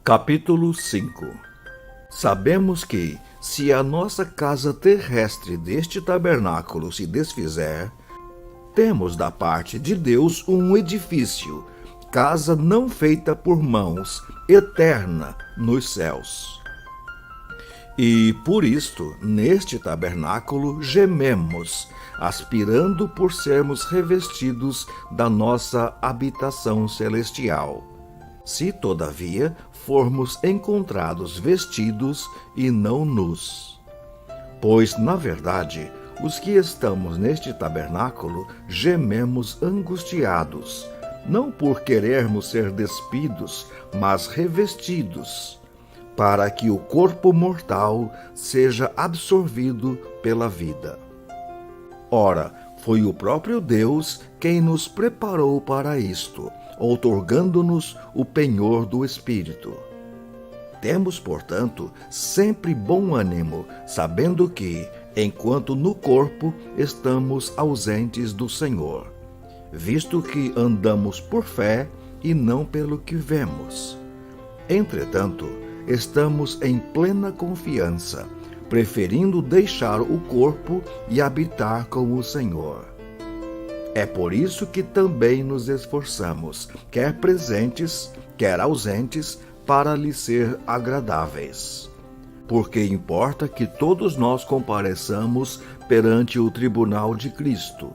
Capítulo 5. Sabemos que, se a nossa casa terrestre deste tabernáculo se desfizer, temos da parte de Deus um edifício, casa não feita por mãos, eterna nos céus. E por isto, neste tabernáculo, gememos, aspirando por sermos revestidos da nossa habitação celestial. Se, todavia, formos encontrados vestidos e não nus. Pois, na verdade, os que estamos neste tabernáculo gememos angustiados, não por querermos ser despidos, mas revestidos, para que o corpo mortal seja absorvido pela vida. Ora, foi o próprio Deus quem nos preparou para isto, outorgando-nos o penhor do Espírito. Temos, portanto, sempre bom ânimo, sabendo que, enquanto no corpo, estamos ausentes do Senhor, visto que andamos por fé e não pelo que vemos. Entretanto, estamos em plena confiança, preferindo deixar o corpo e habitar com o Senhor. É por isso que também nos esforçamos, quer presentes, quer ausentes, para lhe ser agradáveis. Porque importa que todos nós compareçamos perante o tribunal de Cristo,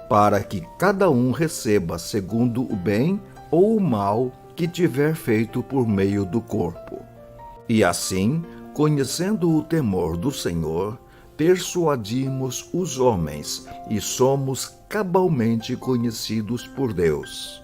para que cada um receba segundo o bem ou o mal que tiver feito por meio do corpo. E assim, conhecendo o temor do Senhor, persuadimos os homens e somos cabalmente conhecidos por Deus.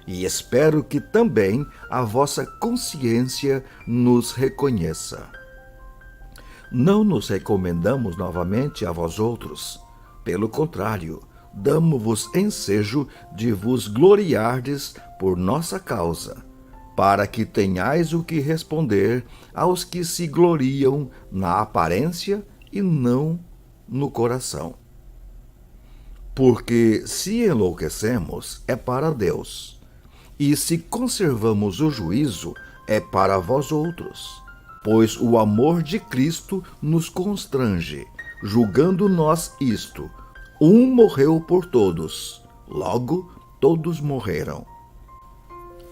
E espero que também a vossa consciência nos reconheça. Não nos recomendamos novamente a vós outros. Pelo contrário, damo-vos ensejo de vos gloriardes por nossa causa, para que tenhais o que responder aos que se gloriam na aparência e não no coração. Porque se enlouquecemos, é para Deus, e se conservamos o juízo, é para vós outros. Pois o amor de Cristo nos constrange, julgando nós isto: um morreu por todos, logo todos morreram.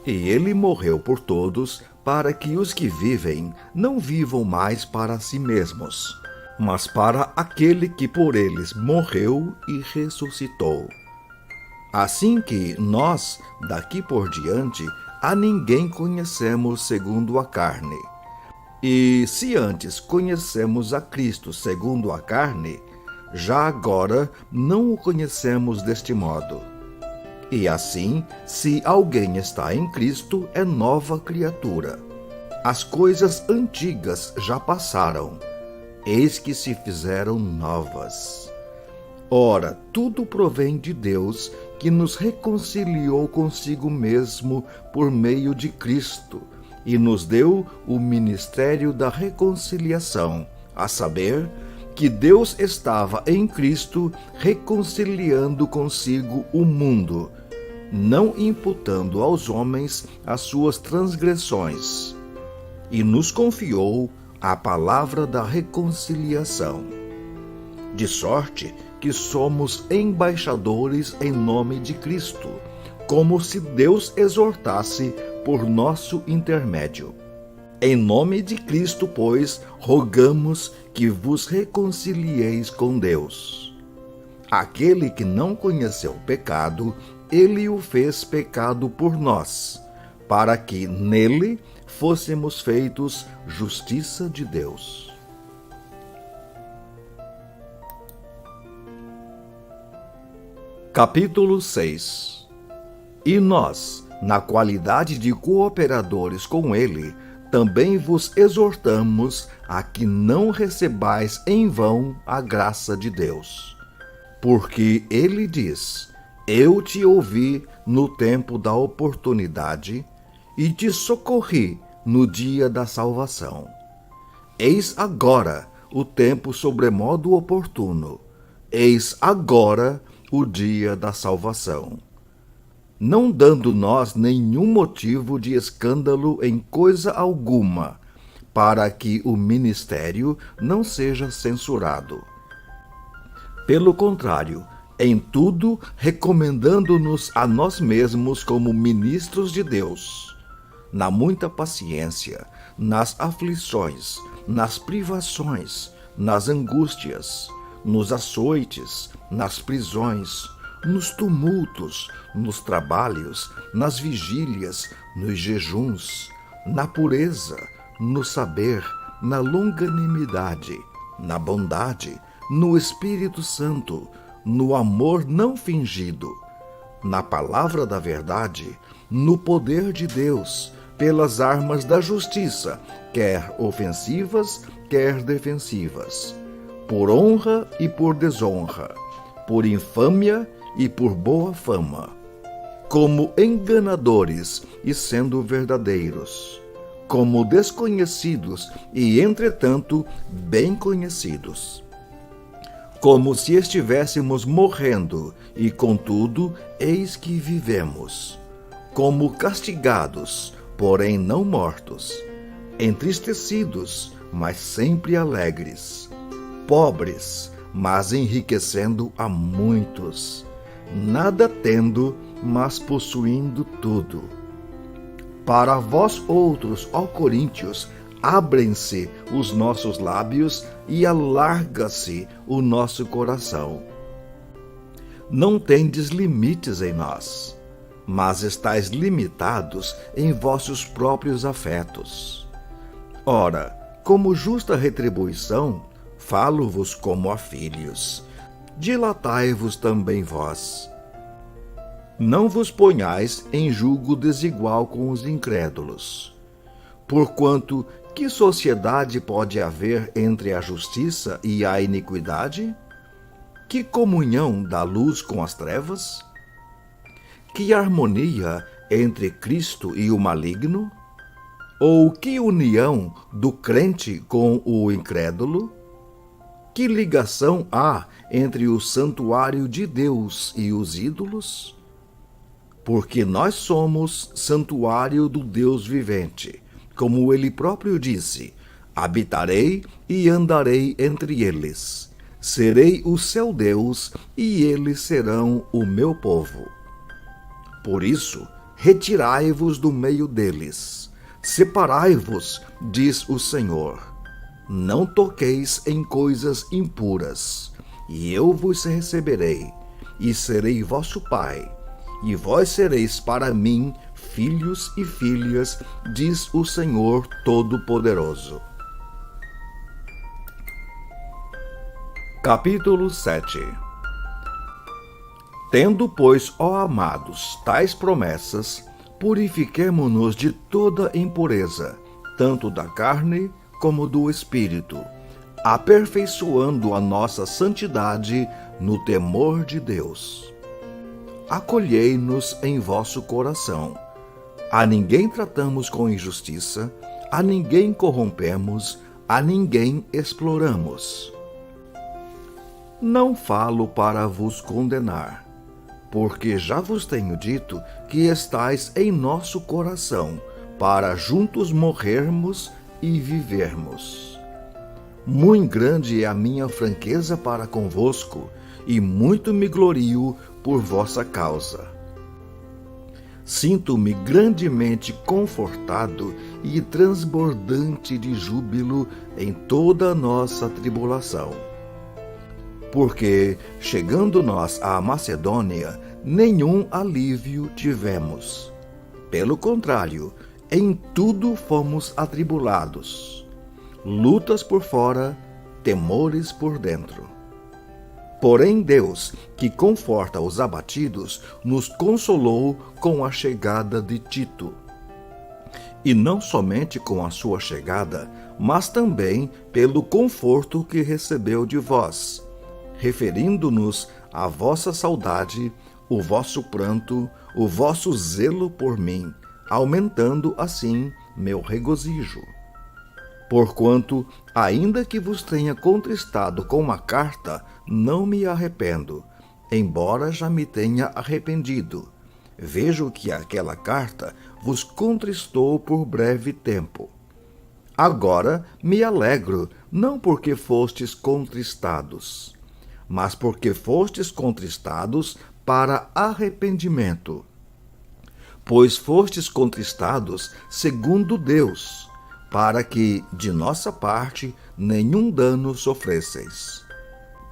E ele morreu por todos, para que os que vivem não vivam mais para si mesmos, mas para aquele que por eles morreu e ressuscitou. Assim que nós, daqui por diante, a ninguém conhecemos segundo a carne. E se antes conhecemos a Cristo segundo a carne, já agora não o conhecemos deste modo. E assim, se alguém está em Cristo, é nova criatura. As coisas antigas já passaram, eis que se fizeram novas. Ora, tudo provém de Deus, que nos reconciliou consigo mesmo por meio de Cristo, e nos deu o ministério da reconciliação, a saber, que Deus estava em Cristo reconciliando consigo o mundo, não imputando aos homens as suas transgressões, e nos confiou a palavra da reconciliação. De sorte que somos embaixadores em nome de Cristo, como se Deus exortasse por nosso intermédio. Em nome de Cristo, pois, rogamos que vos reconcilieis com Deus. Aquele que não conheceu o pecado, ele o fez pecado por nós, para que nele fôssemos feitos justiça de Deus. Capítulo 6. E nós, na qualidade de cooperadores com ele, também vos exortamos a que não recebais em vão a graça de Deus. Porque ele diz: eu te ouvi no tempo da oportunidade e te socorri no dia da salvação. Eis agora o tempo sobremodo oportuno. Eis agora o dia da salvação. não dando nós nenhum motivo de escândalo em coisa alguma, para que o ministério não seja censurado. Pelo contrário, em tudo recomendando-nos a nós mesmos como ministros de Deus, na muita paciência, nas aflições, nas privações, nas angústias, nos açoites, nas prisões, nos tumultos, nos trabalhos, nas vigílias, nos jejuns, na pureza, no saber, na longanimidade, na bondade, no Espírito Santo, no amor não fingido, na palavra da verdade, no poder de Deus, pelas armas da justiça, quer ofensivas, quer defensivas, por honra e por desonra, por infâmia e por boa fama, como enganadores e sendo verdadeiros, como desconhecidos e, entretanto, bem conhecidos, como se estivéssemos morrendo e, contudo, eis que vivemos, como castigados, porém não mortos, entristecidos, mas sempre alegres, pobres, mas enriquecendo a muitos, nada tendo, mas possuindo tudo. Para vós outros, ó Coríntios, abrem-se os nossos lábios e alarga-se o nosso coração. Não tendes limites em nós, mas estáis limitados em vossos próprios afetos. Ora, como justa retribuição, falo-vos como a filhos. Dilatai-vos também vós. Não vos ponhais em julgo desigual com os incrédulos. Porquanto, que sociedade pode haver entre a justiça e a iniquidade? Que comunhão da luz com as trevas? Que harmonia entre Cristo e o maligno? Ou que união do crente com o incrédulo? Que ligação há entre o santuário de Deus e os ídolos? Porque nós somos santuário do Deus vivente, como ele próprio disse: habitarei e andarei entre eles. Serei o seu Deus e eles serão o meu povo. Por isso, retirai-vos do meio deles. Separai-vos, diz o Senhor. Não toqueis em coisas impuras, e eu vos receberei, e serei vosso Pai, e vós sereis para mim filhos e filhas, diz o Senhor Todo-Poderoso. Capítulo 7. Tendo, pois, ó amados, tais promessas, purifiquemo-nos de toda impureza, tanto da carne como do espírito, aperfeiçoando a nossa santidade no temor de Deus. Acolhei-nos em vosso coração. A ninguém tratamos com injustiça, a ninguém corrompemos, a ninguém exploramos. Não falo para vos condenar, porque já vos tenho dito que estais em nosso coração, para juntos morrermos e vivermos. Muito grande é a minha franqueza para convosco, e muito me glorio por vossa causa. Sinto-me grandemente confortado e transbordante de júbilo em toda a nossa tribulação. Porque, chegando nós à Macedônia, nenhum alívio tivemos. Pelo contrário, em tudo fomos atribulados. Lutas por fora, temores por dentro. Porém Deus, que conforta os abatidos, nos consolou com a chegada de Tito. E não somente com a sua chegada, mas também pelo conforto que recebeu de vós, referindo-nos à vossa saudade, o vosso pranto, o vosso zelo por mim, aumentando assim meu regozijo. Porquanto, ainda que vos tenha contristado com uma carta, não me arrependo, embora já me tenha arrependido, vejo que aquela carta vos contristou por breve tempo. Agora me alegro, não porque fostes contristados, mas porque fostes contristados para arrependimento. Pois fostes contristados segundo Deus, para que, de nossa parte, nenhum dano sofresseis.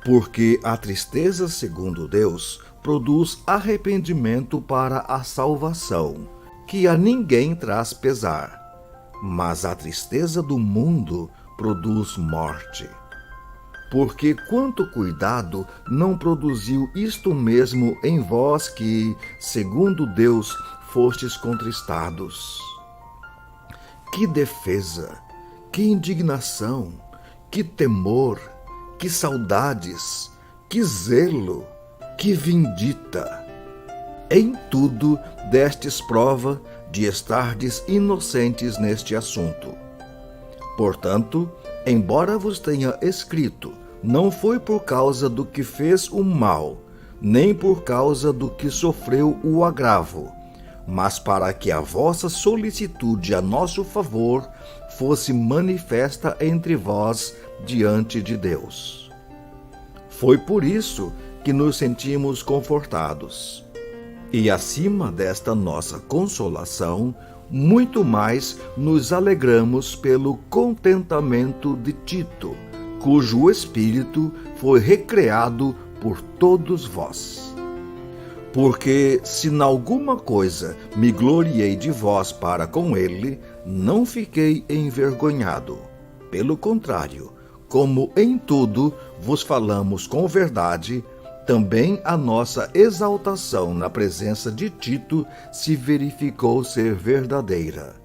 Porque a tristeza segundo Deus produz arrependimento para a salvação, que a ninguém traz pesar. Mas a tristeza do mundo produz morte. Porque quanto cuidado não produziu isto mesmo em vós que, segundo Deus, fostes contristados? Que defesa, que indignação, que temor, que saudades, que zelo, que vindita! Em tudo destes prova de estardes inocentes neste assunto. Portanto, embora vos tenha escrito, não foi por causa do que fez o mal, nem por causa do que sofreu o agravo, mas para que a vossa solicitude a nosso favor fosse manifesta entre vós diante de Deus. Foi por isso que nos sentimos confortados. E acima desta nossa consolação, muito mais nos alegramos pelo contentamento de Tito, cujo espírito foi recreado por todos vós. Porque se em alguma coisa me gloriei de vós para com ele, não fiquei envergonhado. Pelo contrário, como em tudo vos falamos com verdade, também a nossa exaltação na presença de Tito se verificou ser verdadeira.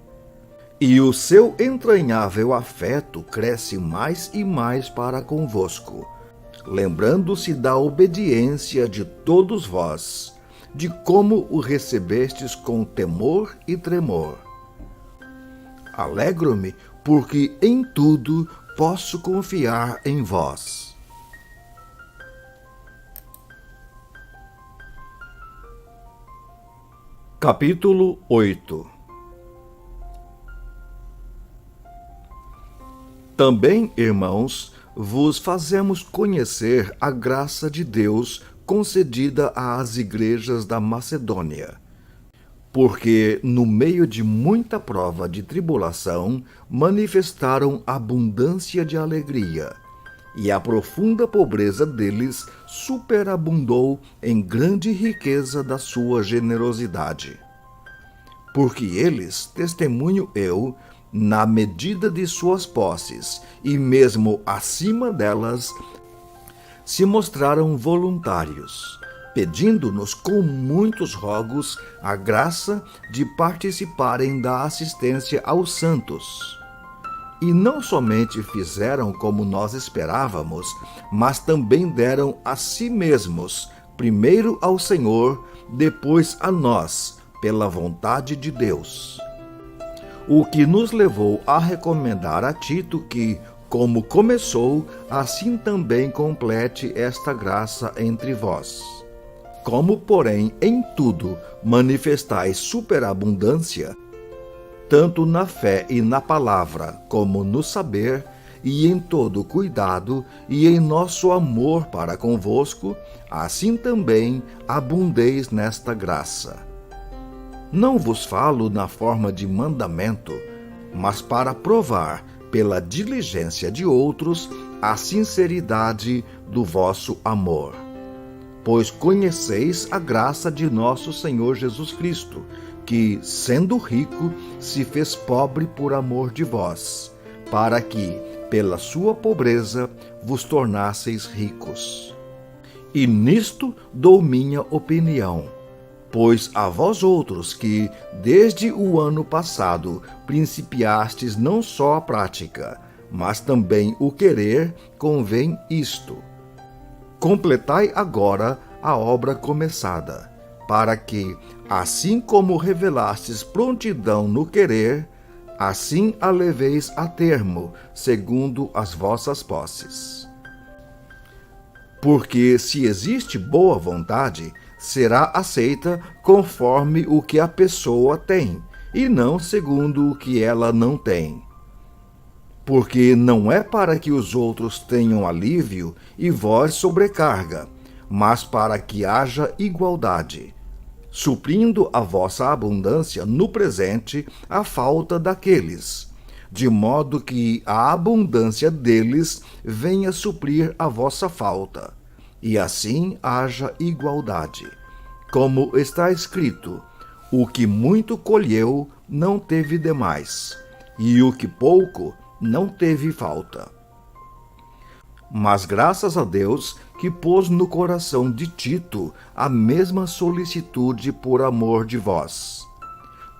E o seu entranhável afeto cresce mais e mais para convosco, lembrando-se da obediência de todos vós, de como o recebestes com temor e tremor. Alegro-me, porque em tudo posso confiar em vós. Capítulo 8. Também, irmãos, vos fazemos conhecer a graça de Deus concedida às igrejas da Macedônia. Porque, no meio de muita prova de tribulação, manifestaram abundância de alegria, e a profunda pobreza deles superabundou em grande riqueza da sua generosidade. Porque eles, testemunho eu, na medida de suas posses, e mesmo acima delas, se mostraram voluntários, pedindo-nos com muitos rogos a graça de participarem da assistência aos santos. E não somente fizeram como nós esperávamos, mas também deram a si mesmos, primeiro ao Senhor, depois a nós, pela vontade de Deus. O que nos levou a recomendar a Tito que, como começou, assim também complete esta graça entre vós. Como, porém, em tudo manifestais superabundância, tanto na fé e na palavra, como no saber, e em todo cuidado, e em nosso amor para convosco, assim também abundeis nesta graça. Não vos falo na forma de mandamento, mas para provar, pela diligência de outros, a sinceridade do vosso amor. Pois conheceis a graça de nosso Senhor Jesus Cristo, que, sendo rico, se fez pobre por amor de vós, para que, pela sua pobreza, vos tornasseis ricos. E nisto dou minha opinião, pois a vós outros que, desde o ano passado, principiastes não só a prática, mas também o querer, convém isto: completai agora a obra começada, para que, assim como revelastes prontidão no querer, assim a leveis a termo, segundo as vossas posses. Porque se existe boa vontade, será aceita conforme o que a pessoa tem, e não segundo o que ela não tem. Porque não é para que os outros tenham alívio e vós sobrecarga, mas para que haja igualdade, suprindo a vossa abundância no presente a falta daqueles, de modo que a abundância deles venha suprir a vossa falta, e assim haja igualdade. Como está escrito, o que muito colheu não teve demais, e o que pouco não teve falta. Mas graças a Deus que pôs no coração de Tito a mesma solicitude por amor de vós,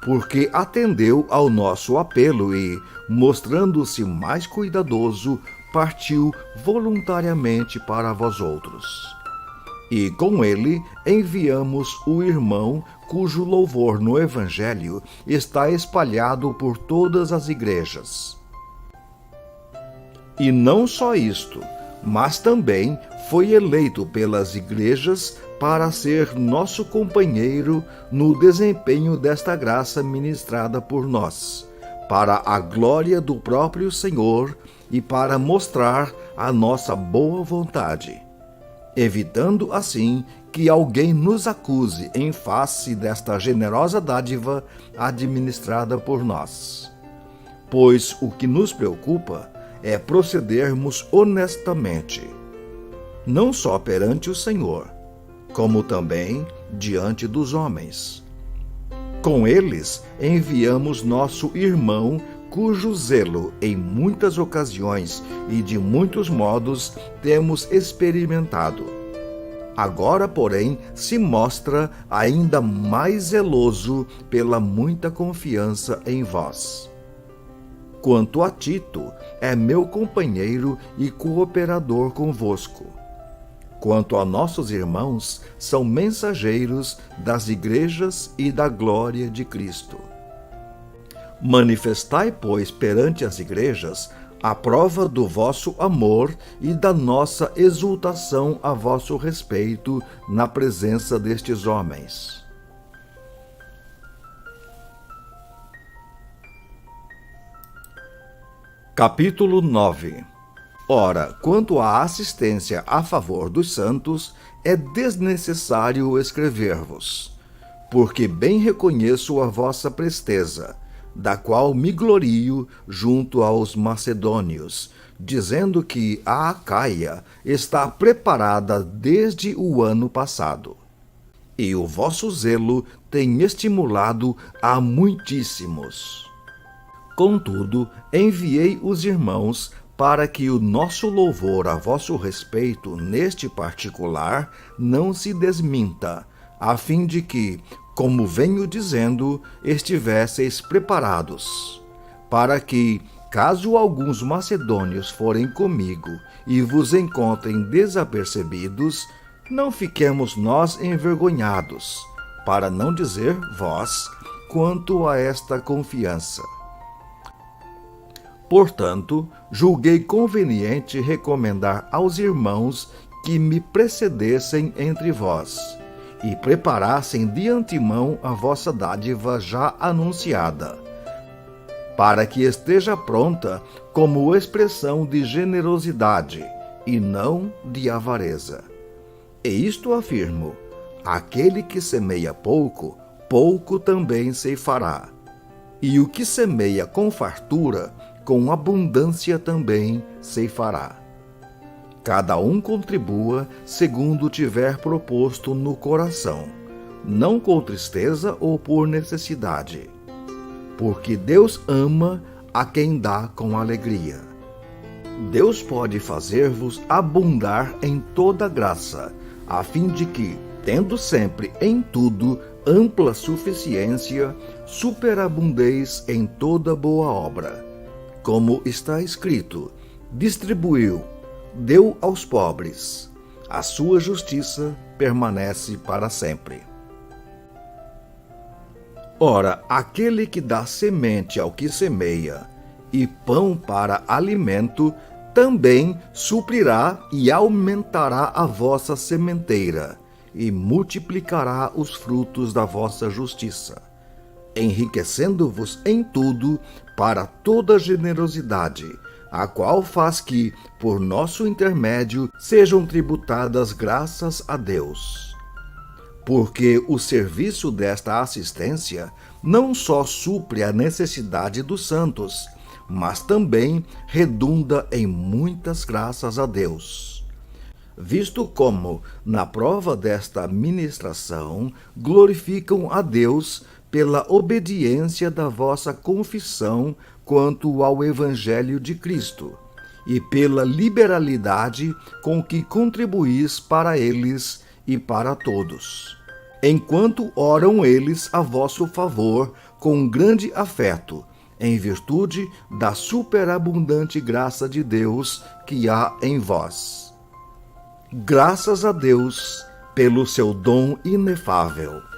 porque atendeu ao nosso apelo e, mostrando-se mais cuidadoso, partiu voluntariamente para vós outros. E com ele enviamos o irmão cujo louvor no Evangelho está espalhado por todas as igrejas. E não só isto, mas também foi eleito pelas igrejas para ser nosso companheiro no desempenho desta graça ministrada por nós, para a glória do próprio Senhor e para mostrar a nossa boa vontade, evitando assim que alguém nos acuse em face desta generosa dádiva administrada por nós. Pois o que nos preocupa é procedermos honestamente, não só perante o Senhor, como também diante dos homens. Com eles enviamos nosso irmão, cujo zelo em muitas ocasiões e de muitos modos temos experimentado. Agora, porém, se mostra ainda mais zeloso pela muita confiança em vós. Quanto a Tito, é meu companheiro e cooperador convosco. Quanto a nossos irmãos, são mensageiros das igrejas e da glória de Cristo. Manifestai, pois, perante as igrejas, a prova do vosso amor e da nossa exultação a vosso respeito na presença destes homens. Capítulo 9. Ora, quanto à assistência a favor dos santos, é desnecessário escrever-vos, porque bem reconheço a vossa presteza, da qual me glorio junto aos macedônios, dizendo que a Acaia está preparada desde o ano passado. E o vosso zelo tem estimulado a muitíssimos. Contudo, enviei os irmãos para que o nosso louvor a vosso respeito neste particular não se desminta, a fim de que, como venho dizendo, estivesseis preparados, para que, caso alguns macedônios forem comigo e vos encontrem desapercebidos, não fiquemos nós envergonhados, para não dizer vós, quanto a esta confiança. Portanto, julguei conveniente recomendar aos irmãos que me precedessem entre vós, e preparassem de antemão a vossa dádiva já anunciada, para que esteja pronta como expressão de generosidade, e não de avareza. E isto afirmo: aquele que semeia pouco, pouco também ceifará. E o que semeia com fartura, com abundância também ceifará. Cada um contribua segundo tiver proposto no coração, não com tristeza ou por necessidade, porque Deus ama a quem dá com alegria. Deus pode fazer-vos abundar em toda graça, a fim de que, tendo sempre em tudo ampla suficiência, superabundeis em toda boa obra. Como está escrito, distribuiu, deu aos pobres, a sua justiça permanece para sempre. Ora, aquele que dá semente ao que semeia e pão para alimento, também suprirá e aumentará a vossa sementeira, e multiplicará os frutos da vossa justiça, enriquecendo-vos em tudo para toda generosidade, a qual faz que, por nosso intermédio, sejam tributadas graças a Deus. Porque o serviço desta assistência não só supre a necessidade dos santos, mas também redunda em muitas graças a Deus. Visto como, na prova desta ministração, glorificam a Deus pela obediência da vossa confissão quanto ao Evangelho de Cristo, e pela liberalidade com que contribuís para eles e para todos. Enquanto oram eles a vosso favor com grande afeto, em virtude da superabundante graça de Deus que há em vós. Graças a Deus pelo seu dom inefável.